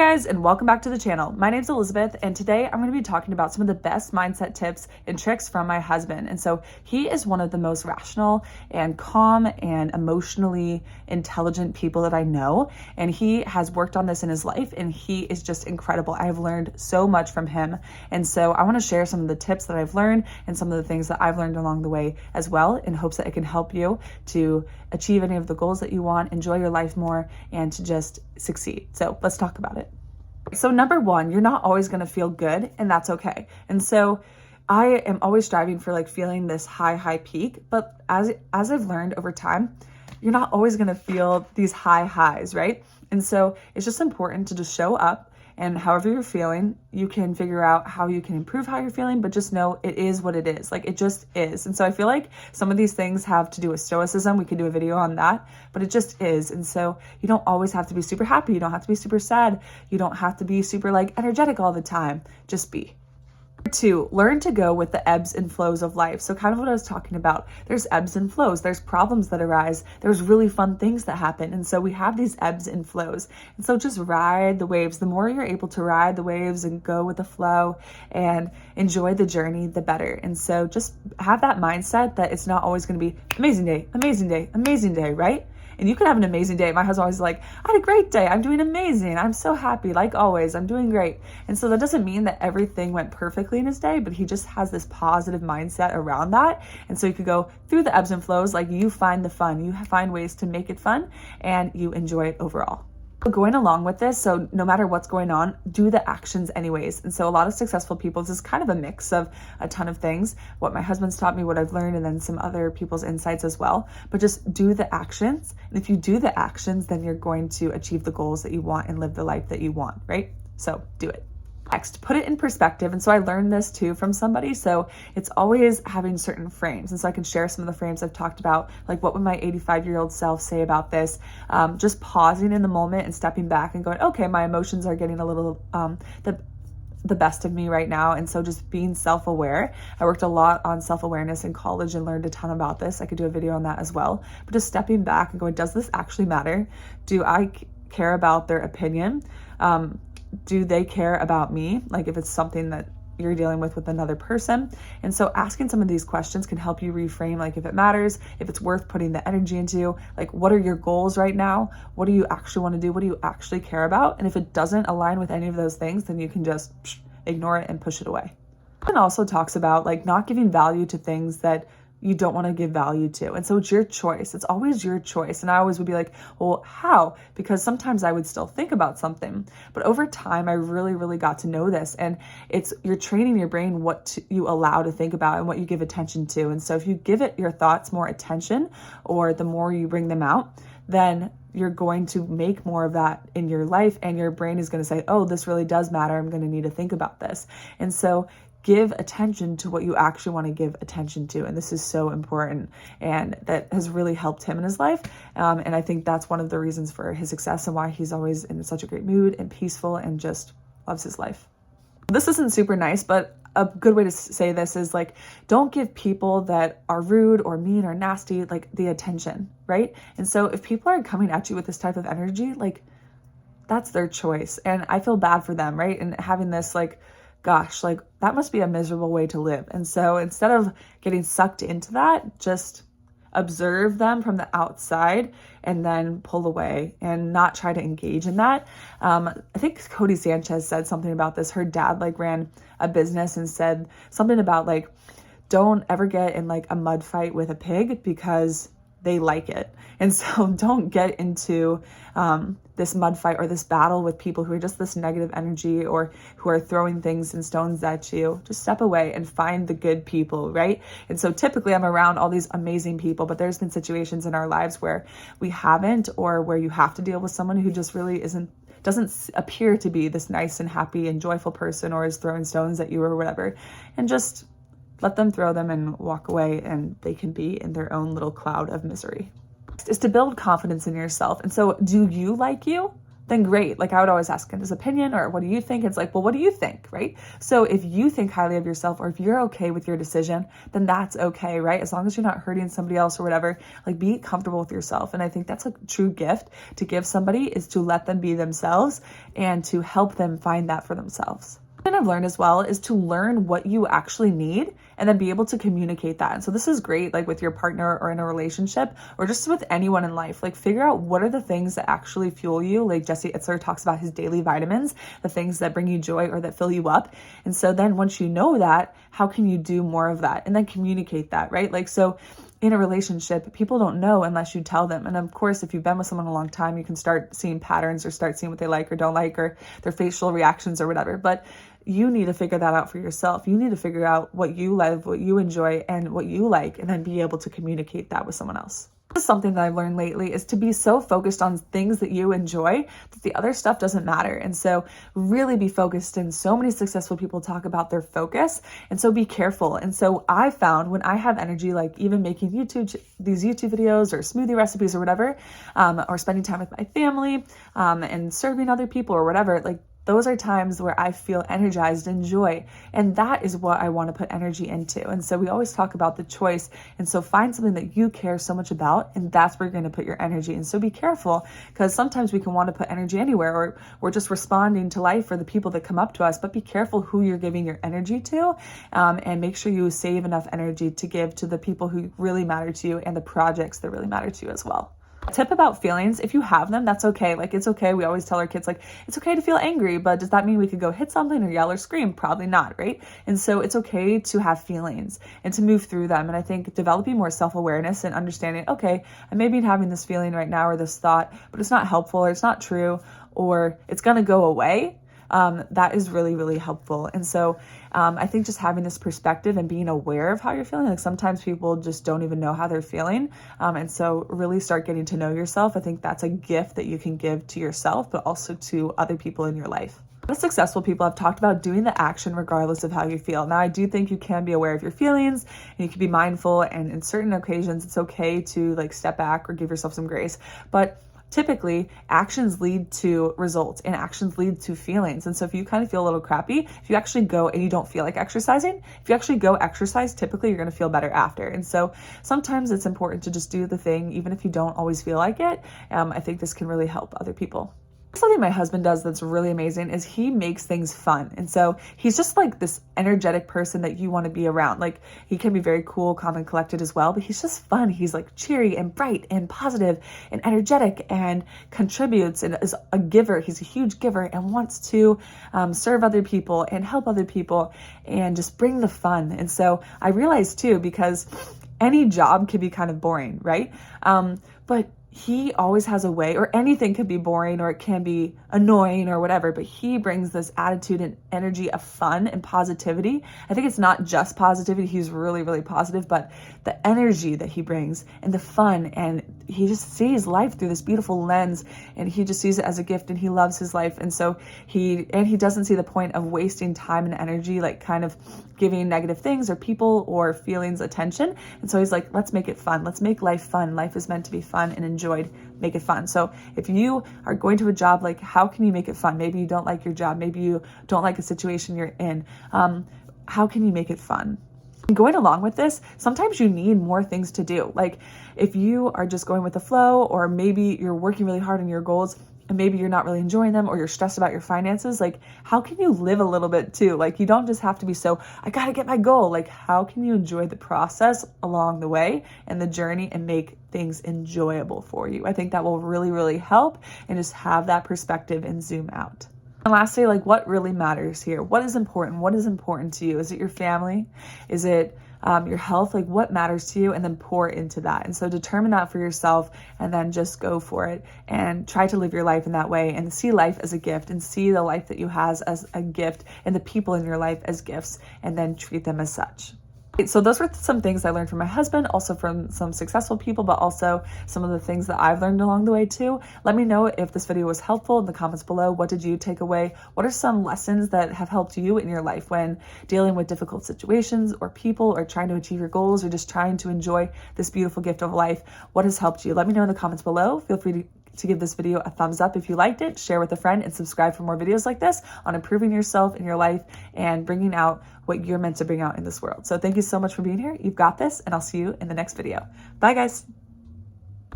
Hey guys, and welcome back to the channel. My name's Elizabeth, and today I'm going to be talking about some of the best mindset tips and tricks from my husband. And so he is one of the most rational and calm and emotionally intelligent people that I know, and he has worked on this in his life, and he is just incredible. I have learned so much from him, and so I want to share some of the tips that I've learned and some of the things that I've learned along the way as well, in hopes that it can help you to achieve any of the goals that you want, enjoy your life more, and to just succeed. So let's talk about it. So number one, you're not always going to feel good, and that's okay. And so I am always striving for feeling this high peak, but as I've learned over time, you're not always going to feel these high highs, right? And so it's just important to just show up, and however you're feeling, you can figure out how you can improve how you're feeling, but just know it is what it is. It just is. And so I feel like some of these things have to do with stoicism. We could do a video on that, but it just is. And so you don't always have to be super happy. You don't have to be super sad. You don't have to be super energetic all the time. Just be. Two, learn to go with the ebbs and flows of life. So kind of what I was talking about, there's ebbs and flows, there's problems that arise, there's really fun things that happen. And so we have these ebbs and flows. And so just ride the waves. The more you're able to ride the waves and go with the flow and enjoy the journey, the better. And so just have that mindset that it's not always going to be amazing day, amazing day, amazing day, right? And you can have an amazing day. My husband always I had a great day. I'm doing amazing. I'm so happy. Like always, I'm doing great. And so that doesn't mean that everything went perfectly in his day, but he just has this positive mindset around that. And so you could go through the ebbs and flows, you find the fun, you find ways to make it fun, and you enjoy it overall. Going along with this, so no matter what's going on, do the actions anyways. And so a lot of successful people, this is kind of a mix of a ton of things, what my husband's taught me, what I've learned, and then some other people's insights as well. But just do the actions. And if you do the actions, then you're going to achieve the goals that you want and live the life that you want, right? So do it. Next, put it in perspective. And so I learned this too from somebody. So it's always having certain frames. And so I can share some of the frames I've talked about, what would my 85-year-old self say about this? Just pausing in the moment and stepping back and going, okay, my emotions are getting a little, the best of me right now. And so just being self-aware. I worked a lot on self-awareness in college and learned a ton about this. I could do a video on that as well. But just stepping back and going, does this actually matter? Do I care about their opinion? Do they care about me? If it's something that you're dealing with another person. And so asking some of these questions can help you reframe, if it matters, if it's worth putting the energy into, what are your goals right now? What do you actually want to do? What do you actually care about? And if it doesn't align with any of those things, then you can just ignore it and push it away. And also talks about not giving value to things that you don't want to give value to. And so it's your choice. It's always your choice. And I always would be well, how? Because sometimes I would still think about something. But over time, I really got to know this. And you're training your brain what you allow to think about and what you give attention to. And so if you give it your thoughts more attention, or the more you bring them out, then you're going to make more of that in your life. And your brain is going to say, oh, this really does matter. I'm going to need to think about this. And so give attention to what you actually want to give attention to. And this is so important. And that has really helped him in his life. And I think that's one of the reasons for his success and why he's always in such a great mood and peaceful and just loves his life. This isn't super nice, but a good way to say this is don't give people that are rude or mean or nasty, the attention, right? And so if people are coming at you with this type of energy, that's their choice. And I feel bad for them, right? And having this gosh, that must be a miserable way to live. And so instead of getting sucked into that, just observe them from the outside and then pull away and not try to engage in that. I think Cody Sanchez said something about this. Her dad ran a business and said something about don't ever get in a mud fight with a pig because they like it. And so don't get into this mud fight or this battle with people who are just this negative energy or who are throwing things and stones at you. Just step away and find the good people, right? And so typically I'm around all these amazing people, but there's been situations in our lives where we haven't, or where you have to deal with someone who just really doesn't appear to be this nice and happy and joyful person, or is throwing stones at you or whatever. And just let them throw them and walk away, and they can be in their own little cloud of misery. Is to build confidence in yourself. And so do you like you? then great. Like I would always ask him his opinion or what do you think? It's like, well, what do you think, right? So if you think highly of yourself or if you're okay with your decision, then that's okay, right? As long as you're not hurting somebody else or whatever, like be comfortable with yourself. And I think that's a true gift to give somebody, is to let them be themselves and to help them find that for themselves. What I've learned as well is to learn what you actually need and then be able to communicate that. And so this is great, like with your partner or in a relationship or just with anyone in life. Like figure out what are the things that actually fuel you. Like Jesse Itzler talks about his daily vitamins, the things that bring you joy or that fill you up. And so then once you know that, how can you do more of that and then communicate that, right? Like, so in a relationship, people don't know unless you tell them. And of course, if you've been with someone a long time, you can start seeing patterns or start seeing what they like or don't like or their facial reactions or whatever. But you need to figure that out for yourself. You need to figure out what you love, what you enjoy, and what you like, and then be able to communicate that with someone else. This is something that I've learned lately, is to be so focused on things that you enjoy that the other stuff doesn't matter. And so really be focused. And so many successful people talk about their focus. And so be careful. And so I found when I have energy, like even making these YouTube videos or smoothie recipes or whatever, or spending time with my family, and serving other people or whatever, like those are times where I feel energized and joy. And that is what I want to put energy into. And so we always talk about the choice. And so find something that you care so much about, and that's where you're going to put your energy. And so be careful, because sometimes we can want to put energy anywhere, or we're just responding to life for the people that come up to us. But be careful who you're giving your energy to, and make sure you save enough energy to give to the people who really matter to you and the projects that really matter to you as well. Tip about feelings: if you have them, that's okay. Like it's okay. We always tell our kids, like, it's okay to feel angry, but does that mean we could go hit something or yell or scream? Probably not, right? And so it's okay to have feelings and to move through them. And I think developing more self-awareness and understanding, okay, I may be having this feeling right now or this thought, but it's not helpful or it's not true or it's going to go away. That is really, really helpful. And so I think just having this perspective and being aware of how you're feeling, like sometimes people just don't even know how they're feeling. And so really start getting to know yourself. I think that's a gift that you can give to yourself, but also to other people in your life. The successful people have talked about doing the action regardless of how you feel. Now, I do think you can be aware of your feelings and you can be mindful. And in certain occasions, it's okay to like step back or give yourself some grace. But typically, actions lead to results and actions lead to feelings. And so if you kind of feel a little crappy, if you actually go and you don't feel like exercising, if you actually go exercise, typically you're going to feel better after. And so sometimes it's important to just do the thing, even if you don't always feel like it. I think this can really help other people. Something my husband does that's really amazing is he makes things fun. And so he's just like this energetic person that you want to be around. Like he can be very cool, calm, and collected as well, but he's just fun. He's like cheery and bright and positive and energetic and contributes and is a giver. He's a huge giver and wants to serve other people and help other people and just bring the fun. And so I realized too, because any job can be kind of boring, right? But he always has a way, or anything could be boring or it can be annoying or whatever, but he brings this attitude and energy of fun and positivity. I think it's not just positivity. He's really, really positive, but the energy that he brings and the fun, and he just sees life through this beautiful lens, and he just sees it as a gift, and he loves his life. And so he doesn't see the point of wasting time and energy, like kind of giving negative things or people or feelings attention. And so he's like, let's make it fun. Let's make life fun. Life is meant to be fun and enjoyed. Make it fun. So if you are going to a job, like how can you make it fun? Maybe you don't like your job. Maybe you don't like a situation you're in. How can you make it fun? And going along with this, sometimes you need more things to do. Like if you are just going with the flow, or maybe you're working really hard on your goals and maybe you're not really enjoying them, or you're stressed about your finances, like how can you live a little bit too? Like you don't just have to be so, I got to get my goal. Like how can you enjoy the process along the way and the journey and make things enjoyable for you? I think that will really, really help, and just have that perspective and zoom out. And lastly, like what really matters here? What is important? What is important to you? Is it your family? Is it your health? Like what matters to you? And then pour into that. And so determine that for yourself, and then just go for it and try to live your life in that way, and see life as a gift, and see the life that you have as a gift, and the people in your life as gifts, and then treat them as such. So those were some things I learned from my husband, also from some successful people, but also some of the things that I've learned along the way too. Let me know if this video was helpful in the comments below. What did you take away? What are some lessons that have helped you in your life when dealing with difficult situations or people, or trying to achieve your goals, or just trying to enjoy this beautiful gift of life? What has helped you? Let me know in the comments below. Feel free to give this video a thumbs up if you liked it, share with a friend, and subscribe for more videos like this on improving yourself in your life and bringing out what you're meant to bring out in this world. So thank you so much for being here. You've got this, and I'll see you in the next video. Bye, guys.